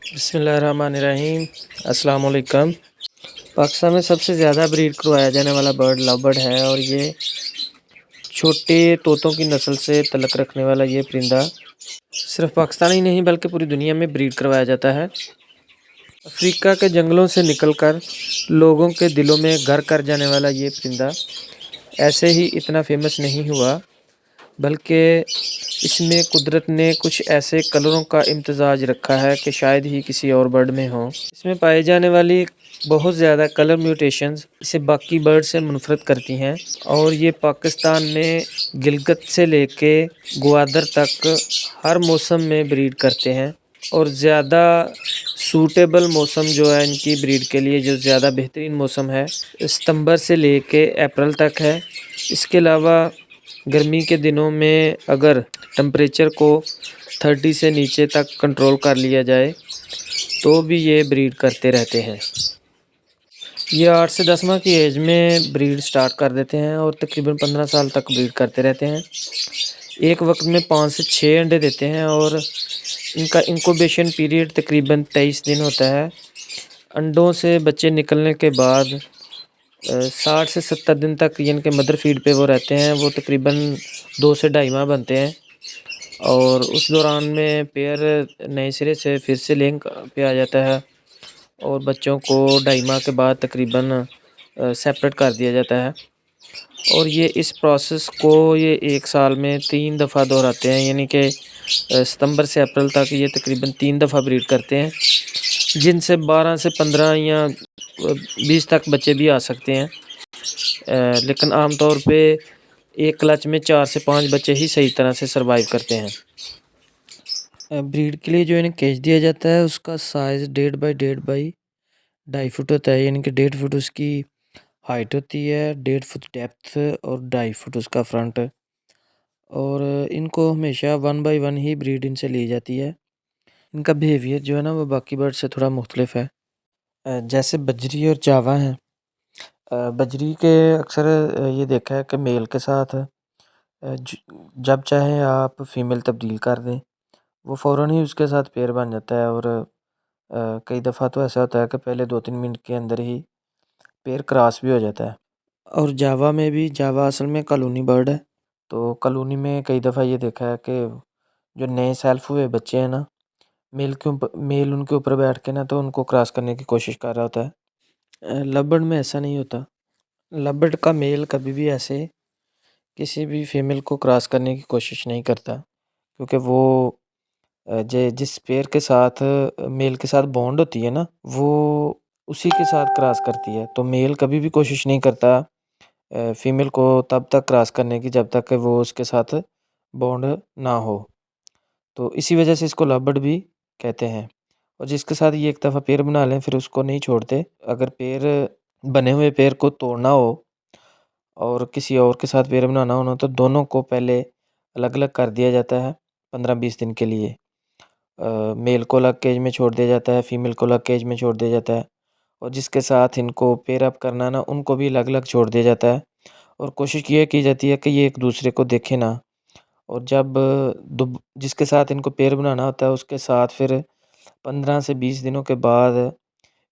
बिस्मिल्लाहिर्रहमानिर्रहीम। अस्सलाम वालेकुम। पाकिस्तान में सबसे ज़्यादा ब्रीड करवाया जाने वाला बर्ड लव बर्ड है और ये छोटे तोतों की नस्ल से तल्लुक़ रखने वाला ये परिंदा सिर्फ पाकिस्तान ही नहीं बल्कि पूरी दुनिया में ब्रीड करवाया जाता है। अफ्रीका के जंगलों से निकलकर लोगों के दिलों में घर कर जाने वाला ये परिंदा ऐसे ही इतना फेमस नहीं हुआ, बल्कि इसमें कुदरत ने कुछ ऐसे कलरों का इम्तजाज रखा है कि शायद ही किसी और बर्ड में हो। इसमें पाई जाने वाली बहुत ज़्यादा कलर म्यूटेशंस इसे बाकी बर्ड से मुनफरद करती हैं और ये पाकिस्तान में गिलगित से लेके ग्वादर तक हर मौसम में ब्रीड करते हैं। और ज़्यादा सूटेबल मौसम जो है इनकी ब्रीड के लिए, जो ज़्यादा बेहतरीन मौसम है, सितंबर से लेके अप्रैल तक है। इसके अलावा गर्मी के दिनों में अगर टेम्परेचर को 30 से नीचे तक कंट्रोल कर लिया जाए तो भी ये ब्रीड करते रहते हैं। ये 8 से 10 माह की एज में ब्रीड स्टार्ट कर देते हैं और तकरीबन 15 साल तक ब्रीड करते रहते हैं। एक वक्त में 5 से 6 अंडे देते हैं और इनका इंक्यूबेशन पीरियड तकरीबन 23 दिन होता है। अंडों से बच्चे निकलने के बाद 60 से 70 दिन तक इनके मदर फीड पे वो रहते हैं। वो तकरीबन 2 से 2.5 माह बनते हैं और उस दौरान में पेयर नए सिरे से फिर से लिंक पे आ जाता है और बच्चों को 2.5 माह के बाद तकरीबन सेपरेट कर दिया जाता है। और ये इस प्रोसेस को ये 1 साल में 3 दफ़ा दोहराते हैं, यानी कि सितंबर से अप्रैल तक ये तकरीबन 3 दफ़ा ब्रीड करते हैं, जिनसे 12 से 15 या 20 तक बच्चे भी आ सकते हैं। लेकिन आम तौर पे एक क्लच में 4 से 5 बच्चे ही सही तरह से सरवाइव करते हैं। ब्रीड के लिए जो इन्हें केज दिया जाता है उसका साइज़ 1.5 बाई 1.5 बाई 2.5 फुट होता है, यानी कि 1.5 फुट उसकी हाइट होती है, 1.5 फुट डेप्थ और 2.5 फुट उसका फ्रंट। और इनको हमेशा 1 बाई 1 ही ब्रीड इनसे ली जाती है। इनका बिहेवियर जो है ना वो बाकी बर्ड से थोड़ा मुख्तलिफ है। जैसे बजरी और जावा हैं। बजरी के अक्सर ये देखा है कि मेल के साथ जब चाहे आप फीमेल तब्दील कर दें, वो फ़ौरन ही उसके साथ पेयर बन जाता है। और कई दफ़ा तो ऐसा होता है कि पहले 2-3 मिनट के अंदर ही पेयर क्रॉस भी हो जाता है। और जावा में भी, जावा असल में कॉलोनी बर्ड है, तो कॉलोनी में कई दफ़ा ये देखा है कि जो नए सेल्फ हुए बच्चे हैं ना, मेल उनके ऊपर बैठ के ना तो उनको क्रॉस करने की कोशिश कर रहा होता है। लव में ऐसा नहीं होता। लव का मेल कभी भी ऐसे किसी भी फीमेल को क्रॉस करने की कोशिश नहीं करता, क्योंकि वो जिस पेयर के साथ मेल के साथ बॉन्ड होती है ना, वो उसी के साथ क्रॉस करती है। तो मेल कभी भी कोशिश नहीं करता फीमेल को तब तक क्रॉस करने की जब तक कि वो उसके साथ बॉन्ड ना हो। तो इसी वजह से इसको लव बर्ड भी कहते हैं। और जिसके साथ ये एक दफ़ा पेयर बना लें फिर उसको नहीं छोड़ते। अगर पेयर बने हुए पेयर को तोड़ना हो और किसी और के साथ पेयर बनाना हो ना, तो दोनों को पहले अलग अलग कर दिया जाता है 15-20 दिन के लिए। मेल को अलग केज में छोड़ दिया जाता है, फीमेल को अलग केज में छोड़ दिया जाता है और जिसके साथ इनको पेयर अप करना ना, उनको भी अलग अलग छोड़ दिया जाता है। और कोशिश ये की जाती है कि ये एक दूसरे को देखे ना। और जब जिसके साथ इनको पेयर बनाना होता है उसके साथ फिर 15 से 20 दिनों के बाद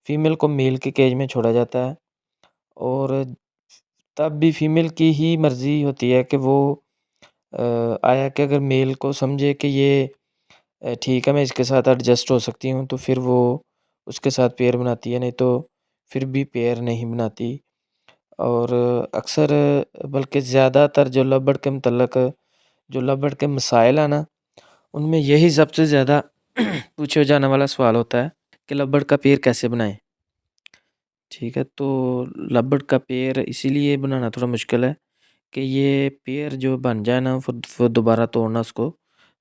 फीमेल को मेल के केज में छोड़ा जाता है। और तब भी फीमेल की ही मर्ज़ी होती है कि वो आया कि अगर मेल को समझे कि ये ठीक है, मैं इसके साथ एडजस्ट हो सकती हूँ, तो फिर वो उसके साथ पेयर बनाती है, नहीं तो फिर भी पेयर नहीं बनाती। और अक्सर बल्कि ज़्यादातर जो लव बर्ड के मुतल्लक जो लव बर्ड के मसाइल हैं ना, उनमें यही सबसे ज़्यादा पूछे जाने वाला सवाल होता है कि लव बर्ड का पेयर कैसे बनाएं। ठीक है, तो लव बर्ड का पेयर इसीलिए बनाना थोड़ा मुश्किल है कि ये पेयर जो बन जाए ना, फिर दोबारा तोड़ना उसको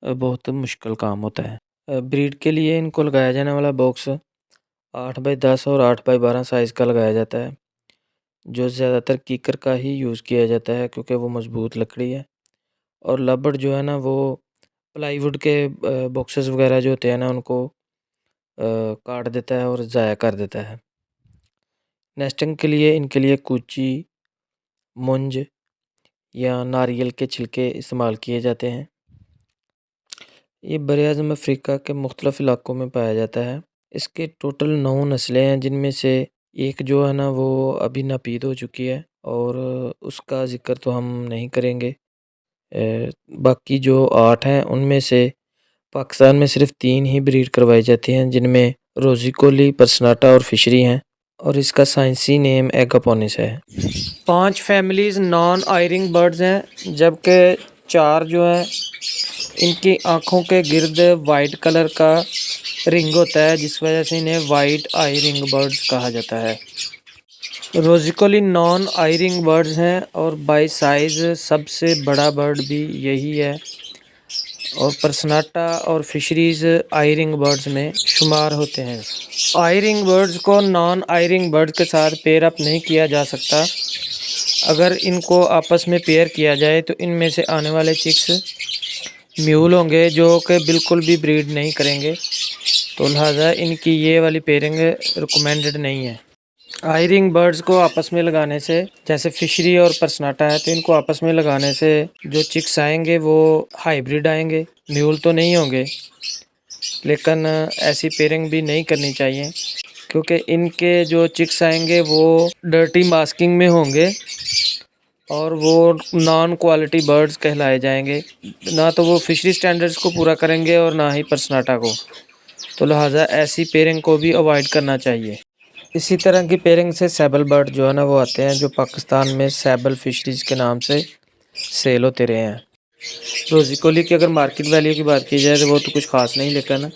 बहुत मुश्किल काम होता है। ब्रीड के लिए इनको लगाया जाने वाला बॉक्स 8 बाई 10 और 8 बाई 12 साइज़ का लगाया जाता है, जो ज़्यादातर कीकर का ही यूज़ किया जाता है क्योंकि वो मज़बूत लकड़ी है। और लव बर्ड जो है ना वो प्लाईवुड के बॉक्सेस वगैरह जो होते हैं ना उनको काट देता है और ज़ाया कर देता है। नेस्टिंग के लिए इनके लिए कूची, मुंज या नारियल के छिलके इस्तेमाल किए जाते हैं। ये बर-ए-आज़म अफ़्रीका के मुख्तलिफ़ इलाकों में पाया जाता है। इसके टोटल 9 नस्लें हैं, जिनमें से एक जो है ना वो अभी नापीद हो चुकी है और उसका ज़िक्र तो हम नहीं करेंगे। बाकी जो 8 हैं उनमें से पाकिस्तान में सिर्फ़ 3 ही ब्रीड करवाई जाती हैं, जिनमें रोज़ी-कोली, पर्सनाटा और फ़िशरी हैं और इसका साइंसी नेम एगापोनिस है। 5 फैमिलीज़ नॉन आयरिंग बर्ड्स हैं, जबकि 4 जो हैं इनकी आँखों के गिर्द वाइट कलर का रिंग होता है, जिस वजह से इन्हें वाइट आई रिंग बर्ड्स कहा जाता है। रोज़िकोली नॉन आई रिंग बर्ड्स हैं और बाई साइज़ सबसे बड़ा बर्ड भी यही है और पर्सनाटा और फिशरीज़ आई रिंग बर्ड्स में शुमार होते हैं। आई रिंग बर्ड्स को नॉन आई रिंग बर्ड्स के साथ पेयर अप नहीं किया जा सकता। अगर इनको आपस में पेयर किया जाए तो इनमें से आने वाले चिक्स म्यूल होंगे, जो कि बिल्कुल भी ब्रीड नहीं करेंगे, तो लिहाजा इनकी ये वाली पेयरिंग रिकमेंडेड नहीं है। आई रिंग बर्ड्स को आपस में लगाने से, जैसे फिशरी और पर्सनाटा है, तो इनको आपस में लगाने से जो चिक्स आएंगे वो हाइब्रिड आएंगे, म्यूल तो नहीं होंगे। लेकिन ऐसी पेयरिंग भी नहीं करनी चाहिए, क्योंकि इनके जो चिक्स आएंगे वो डर्टी मास्किंग में होंगे और वो नॉन क्वालिटी बर्ड्स कहलाए जाएंगे। ना तो वो फिशरी स्टैंडर्ड्स को पूरा करेंगे और ना ही पर्सनाटा को, तो लिहाजा ऐसी पेयरिंग को भी अवॉइड करना चाहिए। इसी तरह की पेयरिंग से सैबल बर्ड जो है ना वो आते हैं, जो पाकिस्तान में सैबल फिशरीज़ के नाम से सेल होते रहे हैं। रोज़िकोली की अगर मार्केट वैल्यू की बात की जाए तो वो तो कुछ ख़ास नहीं, लेकिन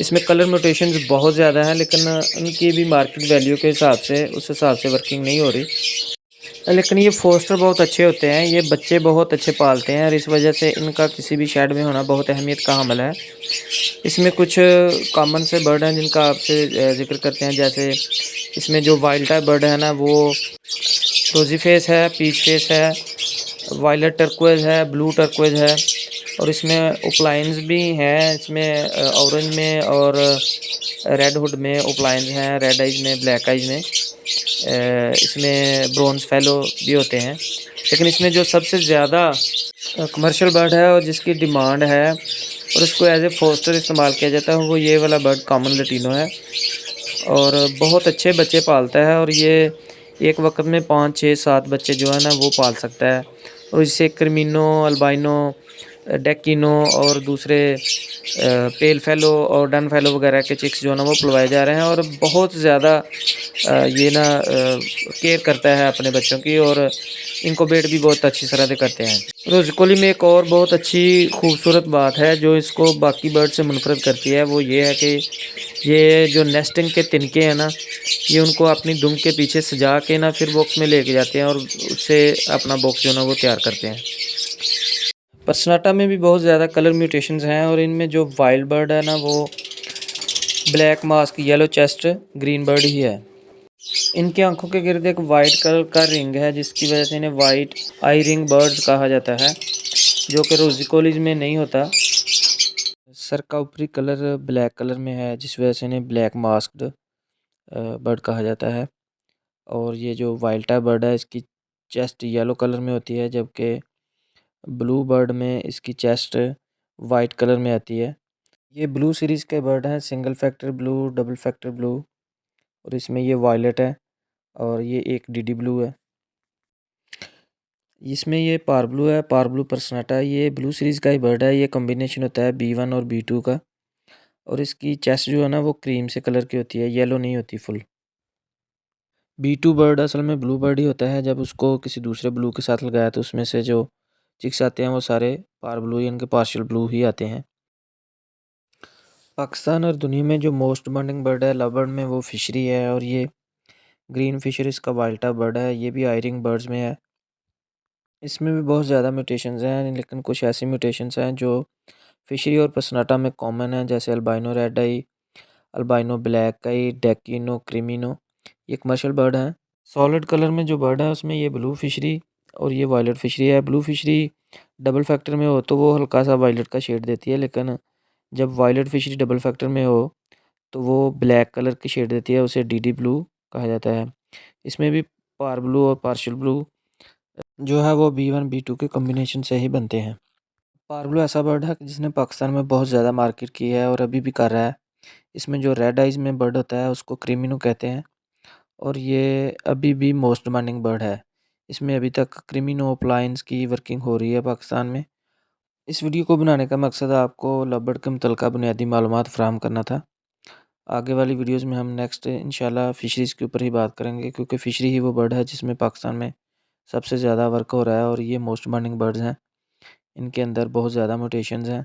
इसमें कलर म्यूटेशंस बहुत ज़्यादा हैं, लेकिन उनकी भी मार्केट वैल्यू के हिसाब से उस हिसाब से वर्किंग नहीं हो रही। लेकिन ये फोस्टर बहुत अच्छे होते हैं, ये बच्चे बहुत अच्छे पालते हैं और इस वजह से इनका किसी भी शेड में होना बहुत अहमियत का हामिल है। इसमें कुछ कॉमन से बर्ड हैं जिनका आपसे ज़िक्र करते हैं। जैसे इसमें जो वाइल्ड टाइप बर्ड है ना वो रोज़ी फेस है, पीच फेस है, वायलेट टर्कोइज़ है, ब्लू टर्कोइज़ है और इसमें उपलाइंस भी हैं। इसमें ऑरेंज में और रेड हुड में उपलाइंस हैं, रेड आइज में, ब्लैक आइज में। इसमें ब्रोंज फेलो भी होते हैं। लेकिन इसमें जो सबसे ज़्यादा कमर्शियल बर्ड है और जिसकी डिमांड है और इसको एज ए फोस्टर इस्तेमाल किया जाता है, वो ये वाला बर्ड कॉमन लटीनो है और बहुत अच्छे बच्चे पालता है और ये एक वक्त में 5, 6, 7 बच्चे जो है ना वो पाल सकता है। और इससे क्रिमिनो, अल्बाइनो, डेकिनो और दूसरे पेल फेलो और डन फेलो वगैरह के चिक्स जो है ना वो पलवाए जा रहे हैं और बहुत ज़्यादा ये ना केयर करता है अपने बच्चों की और इनक्यूबेट भी बहुत अच्छी तरह से करते हैं। रोज़िकोली में एक और बहुत अच्छी खूबसूरत बात है जो इसको बाकी बर्ड से मुनफरद करती है, वो ये है कि ये जो नेस्टिंग के तिनके हैं ना, ये उनको अपनी दुम के पीछे सजा के ना फिर बॉक्स में लेके जाते हैं और उससे अपना बॉक्स जो है ना वो तैयार करते हैं। पर्सनाटा में भी बहुत ज़्यादा कलर म्यूटेशंस हैं और इनमें जो वाइल्ड बर्ड है ना वो black mask, yellow chest, green bird ही है। इनकी आंखों के गिर्द एक वाइट कलर का रिंग है, जिसकी वजह से इन्हें वाइट आई रिंग बर्ड्स कहा जाता है, जो कि रोज़िकोलीज में नहीं होता। सर का ऊपरी कलर ब्लैक कलर में है, जिस वजह से इन्हें ब्लैक मास्क्ड बर्ड कहा जाता है। और ये जो वाइल्ड टाइप बर्ड है इसकी चेस्ट येलो कलर में होती है, जबकि ब्लू बर्ड में इसकी चेस्ट वाइट कलर में आती है। ये ब्लू सीरीज़ के बर्ड हैं, single factor blue, double factor blue और इसमें ये वायलेट है और ये एक डीडी ब्लू है। इसमें ये पार ब्लू है, पार ब्लू पर्सनाटा, ये ब्लू सीरीज़ का ही बर्ड है। ये कॉम्बिनेशन होता है B1 और B2 का और इसकी चेस्ट जो है ना वो क्रीम से कलर की होती है, येलो नहीं होती फुल। B2 बर्ड असल में ब्लू बर्ड ही होता है। जब उसको किसी दूसरे ब्लू के साथ लगाया तो उसमें से जो चिक्स आते हैं वो सारे पार ब्लू या इनके पार्शियल ब्लू ही आते हैं। पाकिस्तान और दुनिया में जो मोस्ट डिमांडिंग बर्ड है लव बर्ड में, वो फिशरी है और ये ग्रीन फिशर इसका वाइल्ड टाइप बर्ड है। ये भी आई रिंग बर्ड्स में है। इसमें भी बहुत ज़्यादा म्यूटेशंस हैं, लेकिन कुछ ऐसी म्यूटेशंस हैं जो फिशरी और पर्सनाटा में कॉमन है, जैसे अल्बाइनो रेड आई, अल्बाइनो ब्लैक आई, डेकिनो, क्रिमिनो। ये कमर्शियल बर्ड हैं। सॉलिड कलर में जो बर्ड है उसमें ये ब्लू फिशरी और ये वायलेट फिशरी है। ब्लू फिशरी डबल फैक्टर में हो तो वो हल्का सा वायलेट का शेड देती है, लेकिन जब वायलेट फिशरी डबल फैक्टर में हो तो वो ब्लैक कलर की शेड देती है, उसे डीडी ब्लू कहा जाता है। इसमें भी पार ब्लू और पार्शियल ब्लू जो है वो B1 B2 के कॉम्बिनेशन से ही बनते हैं। पारब्लू ऐसा बर्ड है जिसने पाकिस्तान में बहुत ज़्यादा मार्केट की है और अभी भी कर रहा है। इसमें जो रेड आइज़ में बर्ड होता है उसको क्रीमिनो कहते हैं और ये अभी भी मोस्ट डिमांडिंग बर्ड है। इसमें अभी तक क्रीमिनो अपलायंस की वर्किंग हो रही है पाकिस्तान में। इस वीडियो को बनाने का मकसद आपको लव बर्ड के मुतल्लिक़ बुनियादी मालूमात फ़राहम करना था। आगे वाली वीडियोज़ में हम नेक्स्ट इंशाल्लाह फ़िशरीज़ के ऊपर ही बात करेंगे, क्योंकि फ़िशरी ही वो बर्ड है जिसमें पाकिस्तान में सबसे ज़्यादा वर्क हो रहा है और ये मोस्ट डिमांडिंग बर्ड्स हैं। इनके अंदर बहुत ज़्यादा म्यूटेशंस हैं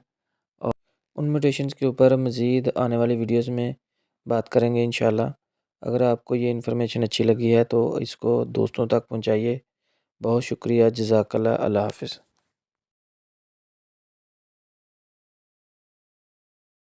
और उन म्यूटेशंस के ऊपर मज़ीद आने वाली वीडियोज़ में बात करेंगे इंशाल्लाह। अगर आपको ये इन्फॉर्मेशन अच्छी लगी है तो इसको दोस्तों तक पहुँचाइए। बहुत शुक्रिया, जज़ाकल्लाह, अल्लाह हाफ़िज़।